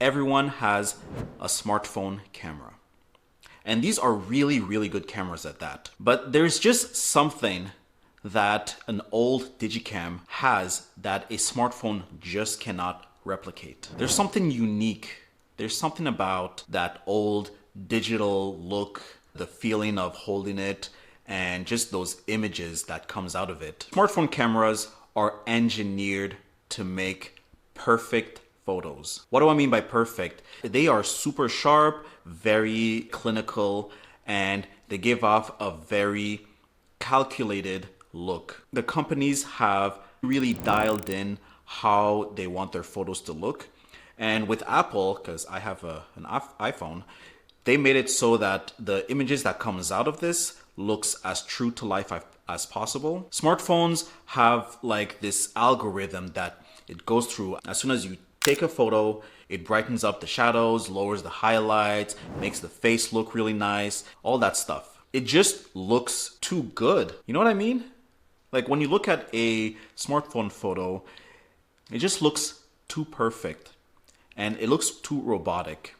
Everyone has a smartphone camera. And these are really, really good cameras at that. But there's just something that an old Digicam has that a smartphone just cannot replicate. There's something unique. There's something about that old digital look, the feeling of holding it, and just those images that comes out of it. Smartphone cameras are engineered to make perfect photos. What do I mean by perfect? They are super sharp, very clinical, and they give off a very calculated look. The companies have really dialed in how they want their photos to look. And with Apple, because I have an iPhone, they made it so that the images that comes out of this looks as true to life as possible. Smartphones have like this algorithm that it goes through. As soon as you take a photo, it brightens up the shadows, lowers the highlights, makes the face look really nice, all that stuff. It just looks too good. You know what I mean? Like when you look at a smartphone photo, it just looks too perfect and it looks too robotic.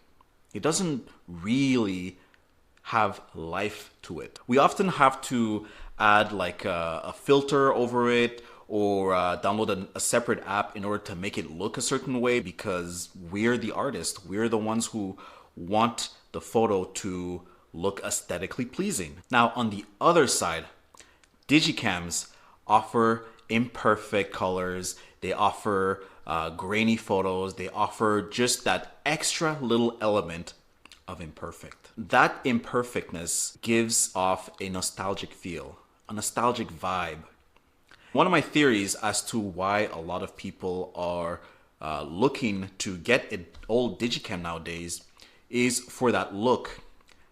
It doesn't really have life to it. We often have to add like a filter over it or download a separate app in order to make it look a certain way because we're the artist. We're the ones who want the photo to look aesthetically pleasing. Now, on the other side, Digicams offer imperfect colors. They offer grainy photos. They offer just that extra little element of imperfect. That imperfectness gives off a nostalgic feel, a nostalgic vibe. One of my theories as to why a lot of people are looking to get an old Digicam nowadays is for that look,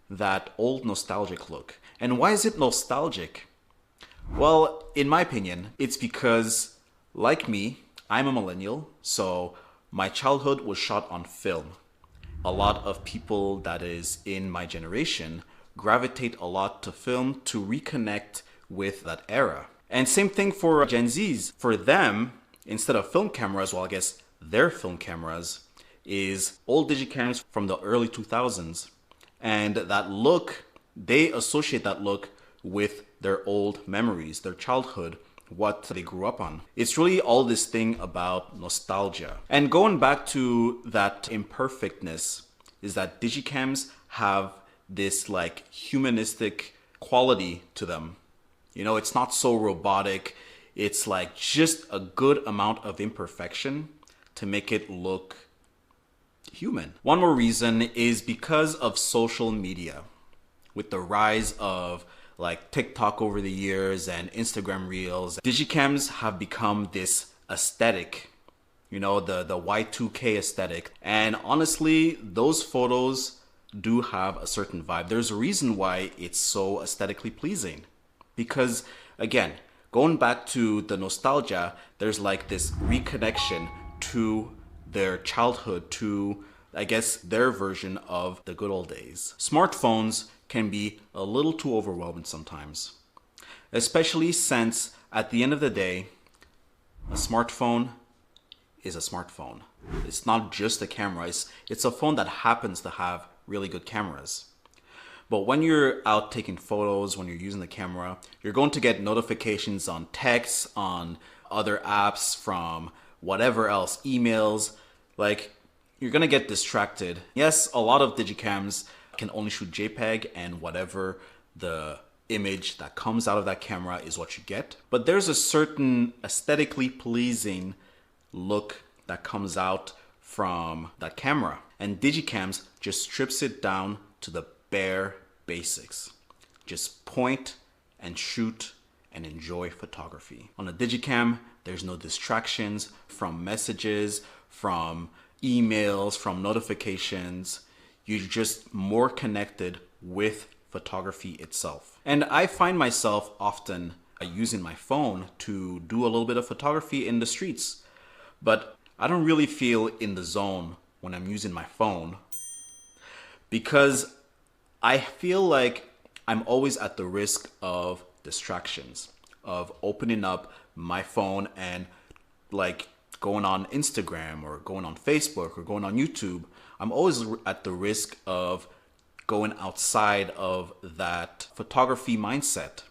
that old nostalgic look. And why is it nostalgic? Well, in my opinion, it's because, like me, I'm a millennial, so my childhood was shot on film. A lot of people that is in my generation gravitate a lot to film to reconnect with that era. And same thing for Gen Zs. For them, instead of film cameras, well, I guess their film cameras is old Digicams from the early 2000s. And that look, they associate that look with their old memories, their childhood, what they grew up on. It's really all this thing about nostalgia. And going back to that imperfectness is that Digicams have this like humanistic quality to them. You know, it's not so robotic. It's like just a good amount of imperfection to make it look human. One more reason is because of social media. With the rise of like TikTok over the years and Instagram Reels, Digicams have become this aesthetic, you know, the Y2K aesthetic. And honestly, those photos do have a certain vibe. There's a reason why it's so aesthetically pleasing. Because again, going back to the nostalgia, there's like this reconnection to their childhood, to I guess their version of the good old days. Smartphones can be a little too overwhelming sometimes, especially since at the end of the day, a smartphone is a smartphone. It's not just a camera, it's a phone that happens to have really good cameras. But when you're out taking photos, when you're using the camera, you're going to get notifications on texts, on other apps, from whatever else, emails. Like, you're gonna get distracted. Yes, a lot of Digicams can only shoot JPEG and whatever the image that comes out of that camera is what you get. But there's a certain aesthetically pleasing look that comes out from that camera. And Digicams just strips it down to the bare basics. Just point and shoot and enjoy photography. On a Digicam, there's no distractions from messages, from emails, from notifications. You're just more connected with photography itself. And I find myself often using my phone to do a little bit of photography in the streets, but I don't really feel in the zone when I'm using my phone because I feel like I'm always at the risk of distractions, of opening up my phone and like going on Instagram or going on Facebook or going on YouTube I'm always at the risk of going outside of that photography mindset.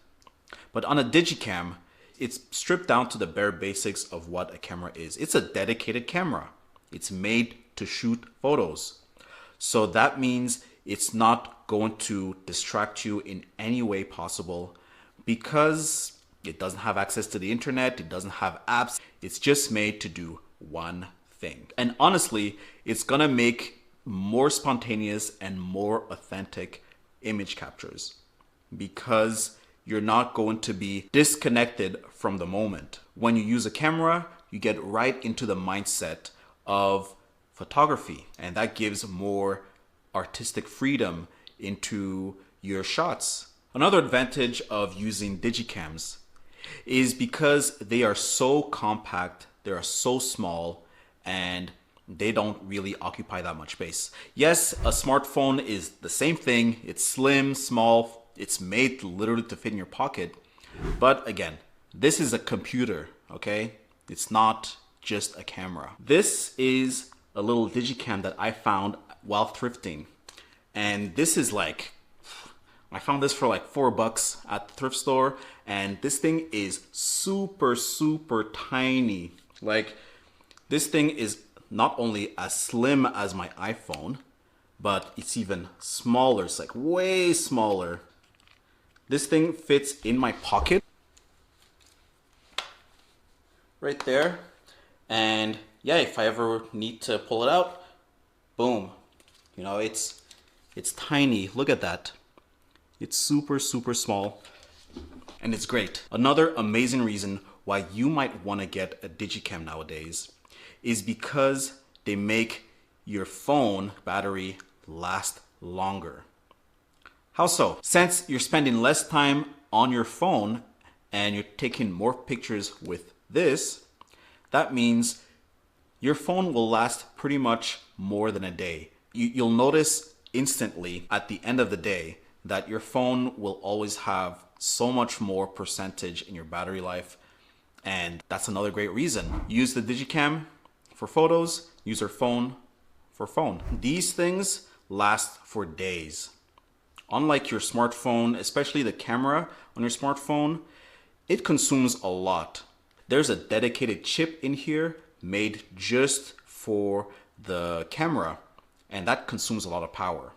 But on a Digicam, it's stripped down to the bare basics of what a camera is. It's a dedicated camera. It's made to shoot photos. So that means it's not going to distract you in any way possible because it doesn't have access to the internet, it doesn't have apps. It's just made to do one thing. And honestly, it's gonna make more spontaneous and more authentic image captures because you're not going to be disconnected from the moment. When you use a camera, you get right into the mindset of photography, and that gives more artistic freedom into your shots. Another advantage of using Digicams is because they are so compact, they are so small, and they don't really occupy that much space. Yes, a smartphone is the same thing. It's slim, small, it's made literally to fit in your pocket. But again, this is a computer, okay? It's not just a camera. This is a little Digicam that I found while thrifting. And this is like, I found this for like $4 at the thrift store. And this thing is super, super tiny. Like, this thing is not only as slim as my iPhone, but it's even smaller. It's like way smaller. This thing fits in my pocket right there. And yeah, if I ever need to pull it out, boom. You know, it's tiny. Look at that. It's super, super small. And it's great. Another amazing reason why you might want to get a Digicam nowadays is because they make your phone battery last longer. How so? Since you're spending less time on your phone and you're taking more pictures with this, that means your phone will last pretty much more than a day. You'll notice instantly at the end of the day that your phone will always have so much more percentage in your battery life. And that's another great reason. Use the Digicam for photos, use your phone for phone. These things last for days. Unlike your smartphone, especially the camera on your smartphone, it consumes a lot. There's a dedicated chip in here made just for the camera, and that consumes a lot of power.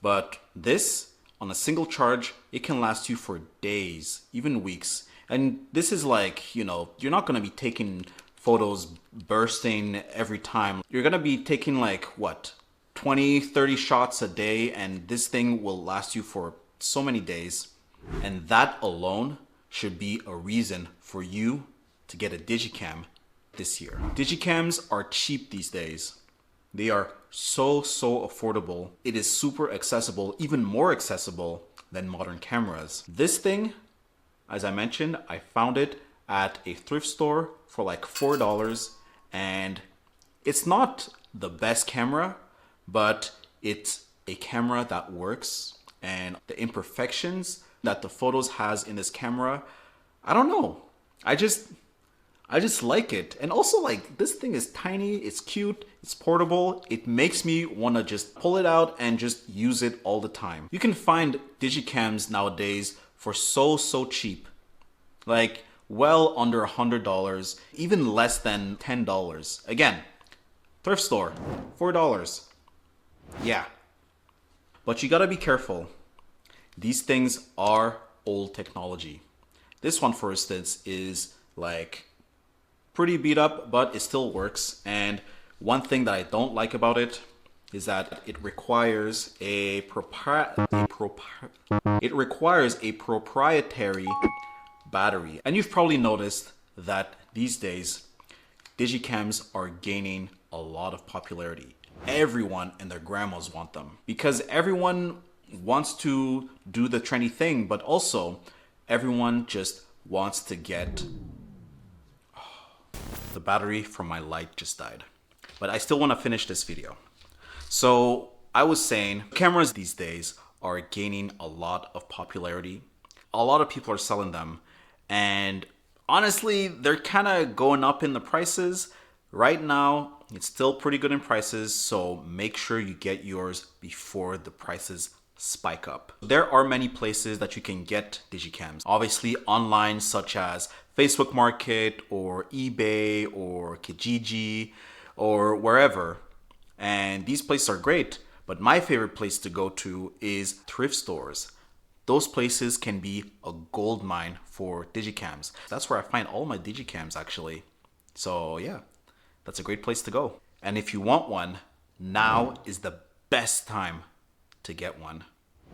But this, on a single charge, it can last you for days, even weeks. And this is like, you know, you're not gonna be taking photos bursting every time. You're gonna be taking like, what, 20, 30 shots a day, and this thing will last you for so many days. And that alone should be a reason for you to get a Digicam this year. Digicams are cheap these days. They are so affordable. It is super accessible, even more accessible than modern cameras. This thing, as I mentioned, I found it at a thrift store for like $4, and it's not the best camera, but it's a camera that works, and the imperfections that the photos has in this camera, I don't know. I just like it. And also, like, this thing is tiny, it's cute, it's portable. It makes me want to just pull it out and just use it all the time. You can find Digicams nowadays for so cheap. Like, well under $100, even less than $10. Again, thrift store, $4. Yeah. But you gotta be careful. These things are old technology. This one, for instance, is like pretty beat up, but it still works. And one thing that I don't like about it is that it requires a proprietary battery. And you've probably noticed that these days, Digicams are gaining a lot of popularity. Everyone and their grandmas want them because everyone wants to do the trendy thing, but also everyone just wants to get... The battery from my light just died. But I still want to finish this video. So I was saying cameras these days are gaining a lot of popularity. A lot of people are selling them. And honestly, they're kind of going up in the prices. Right now, It's still pretty good in prices, so make sure you get yours before the prices spike up. There are many places that you can get digicams. Obviously online, such as Facebook Market or eBay or Kijiji or wherever. And these places are great, but my favorite place to go to is thrift stores. Those places can be a gold mine for digicams. That's where I find all my digicams actually. So yeah, that's a great place to go. And if you want one, now is the best time to get one.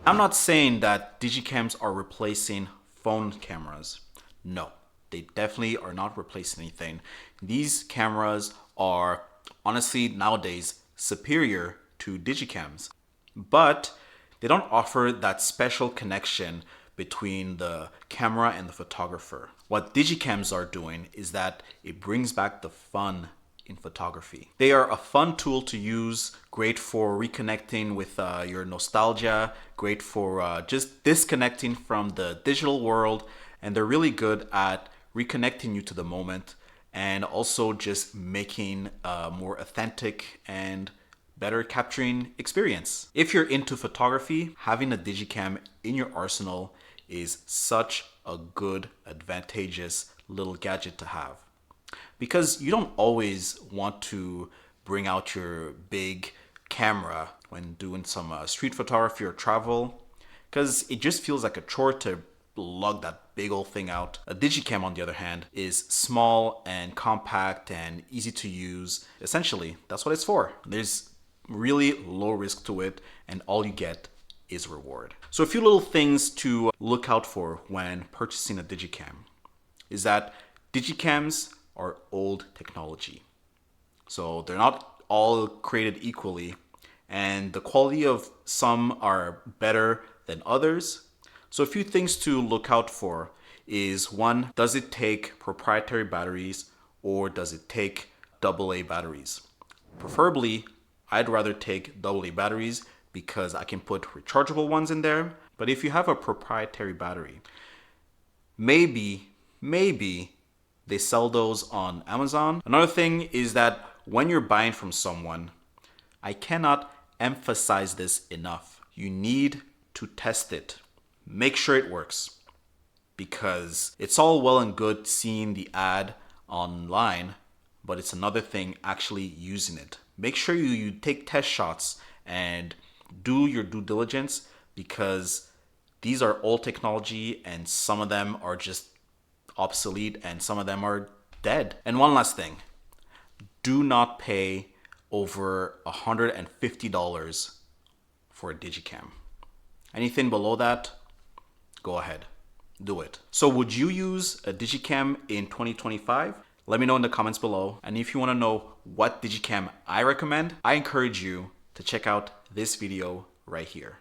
I'm not saying that digicams are replacing phone cameras. No, they definitely are not replacing anything. These cameras are honestly nowadays superior to digicams, but they don't offer that special connection between the camera and the photographer. What digicams are doing is that it brings back the fun in photography. They are a fun tool to use, great for reconnecting with your nostalgia, great for just disconnecting from the digital world, and they're really good at reconnecting you to the moment and also just making a more authentic and better capturing experience. If you're into photography, having a digicam in your arsenal is such a good, advantageous little gadget to have. Because you don't always want to bring out your big camera when doing some street photography or travel, because it just feels like a chore to lug that big old thing out. A digicam, on the other hand, is small and compact and easy to use. Essentially, that's what it's for. There's really low risk to it, and all you get is reward. So a few little things to look out for when purchasing a digicam is that digicams are old technology. So they're not all created equally, and the quality of some are better than others. So a few things to look out for is one, does it take proprietary batteries or does it take AA batteries? Preferably, I'd rather take AA batteries because I can put rechargeable ones in there. But if you have a proprietary battery, maybe they sell those on Amazon. Another thing is that when you're buying from someone, I cannot emphasize this enough. You need to test it. Make sure it works, because it's all well and good seeing the ad online, but it's another thing actually using it. Make sure you take test shots and do your due diligence, because these are old technology and some of them are just obsolete and some of them are dead. And one last thing, do not pay over $150 for a digicam. Anything below that, go ahead, do it. So would you use a digicam in 2025? Let me know in the comments below. And if you want to know what digicam I recommend, I encourage you to check out this video right here.